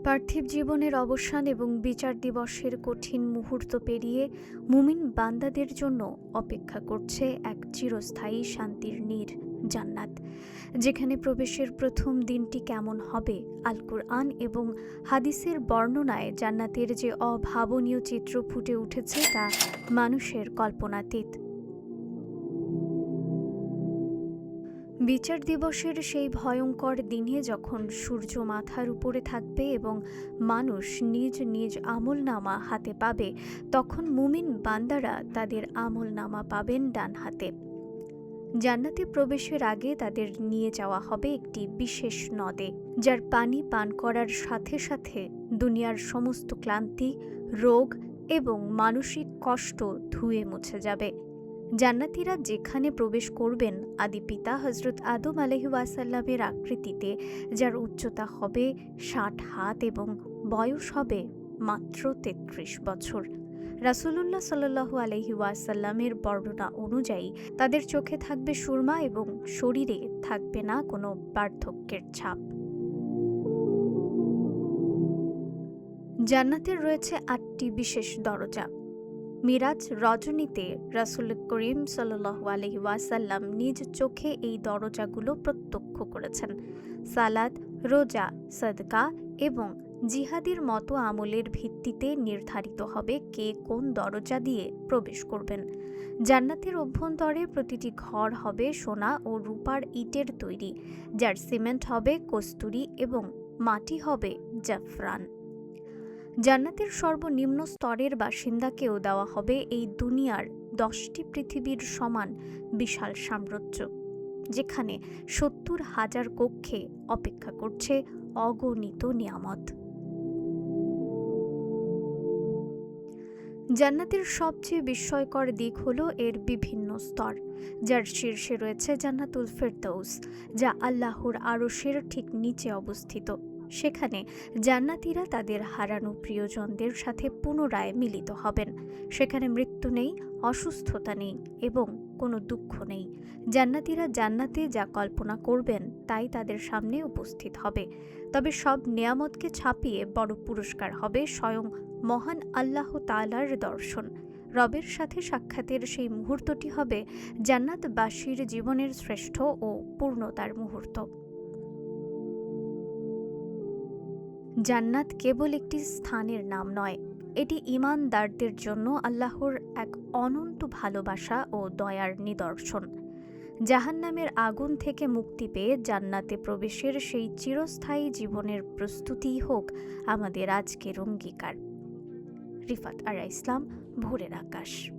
পার্থিব জীবনের অবসান এবং বিচার দিবসের কঠিন মুহূর্ত পেরিয়ে মুমিন বান্দাদের জন্য অপেক্ষা করছে এক চিরস্থায়ী শান্তির নীড়, জান্নাত। যেখানে প্রবেশের প্রথম দিনটি কেমন হবে, আল কুরআন এবং হাদিসের বর্ণনায় জান্নাতের যে অভাবনীয় চিত্র ফুটে উঠেছে তা মানুষের কল্পনাতীত। বিচার দিবসের সেই ভয়ঙ্কর দিনে যখন সূর্য মাথার উপরে থাকবে এবং মানুষ নিজ নিজ আমলনামা হাতে পাবে, তখন মুমিন বান্দারা তাদের আমলনামা পাবেন ডান হাতে। জান্নাতে প্রবেশের আগে তাদের নিয়ে যাওয়া হবে একটি বিশেষ নদে, যার পানি পান করার সাথে সাথে দুনিয়ার সমস্ত ক্লান্তি, রোগ এবং মানসিক কষ্ট ধুয়ে মুছে যাবে। জান্নাতীরা যেখানে প্রবেশ করবেন, আদি পিতা হযরত আদম আলাইহিস-সালামের আকৃতিতে, যার উচ্চতা হবে ৬০ হাত এবং বয়স হবে মাত্র ৩৩ বছর। রাসূলুল্লাহ সাল্লাল্লাহু আলাইহি ওয়াসাল্লামের বর্ণনা অনুযায়ী তাদের চোখে থাকবে সুরমা এবং শরীরে থাকবে না কোনো বার্ধক্যের ছাপ। জান্নাতের রয়েছে ৮টি বিশেষ দরজা। মিরাজ রজনীতে রাসূল করিম সাল্লাল্লাহু আলাইহি ওয়াসাল্লাম নিজ চোখে এই দরজাগুলো প্রত্যক্ষ করেছেন। সালাত, রোজা, সাদকা এবং জিহাদের মতো আমলের ভিত্তিতে নির্ধারিত হবে কে কোন দরজা দিয়ে প্রবেশ করবেন। জান্নাতের অভ্যন্তরে প্রতিটি ঘর হবে সোনা ও রূপার ইটের তৈরি, যার সিমেন্ট হবে কস্তুরী এবং মাটি হবে জাফরান। জান্নাতের সর্বনিম্ন স্তরের বাসিন্দাকেও দেওয়া হবে এই দুনিয়ার 10টি পৃথিবীর সমান বিশাল সাম্রাজ্য, যেখানে 70,000 কক্ষে অপেক্ষা করছে অগণিত নিয়ামত। জান্নাতের সবচেয়ে বিস্ময়কর দিক হল এর বিভিন্ন স্তর, যার শীর্ষে রয়েছে জান্নাতুল ফেরদৌস, যা আল্লাহর আরশের ঠিক নিচে অবস্থিত। সেখানে জান্নাতীরা তাদের হারানো প্রিয়জনদের সাথে পুনরায় মিলিত হবেন। সেখানে মৃত্যু নেই, অসুস্থতা নেই এবং কোনো দুঃখ নেই। জান্নাতীরা জান্নাতে যা কল্পনা করবেন তাই তাদের সামনে উপস্থিত হবে। তবে সব নেয়ামতকে ছাপিয়ে বড় পুরস্কার হবে স্বয়ং মহান আল্লাহ তাআলার দর্শন। রবের সাথে সাক্ষাতের সেই মুহূর্তটি হবে জান্নাতবাসীর জীবনের শ্রেষ্ঠ ও পূর্ণতার মুহূর্ত। জান্নাত কেবল একটি স্থানের নাম নয়, এটি ঈমানদারদের জন্য আল্লাহর এক অনন্ত ভালোবাসা ও দয়ার নিদর্শন। জাহান্নামের আগুন থেকে মুক্তি পেয়ে জান্নাতে প্রবেশের সেই চিরস্থায়ী জীবনের প্রস্তুতিই হোক আমাদের আজকের অঙ্গীকার। রিফাত আরা ইসলাম, ভোরের আকাশ।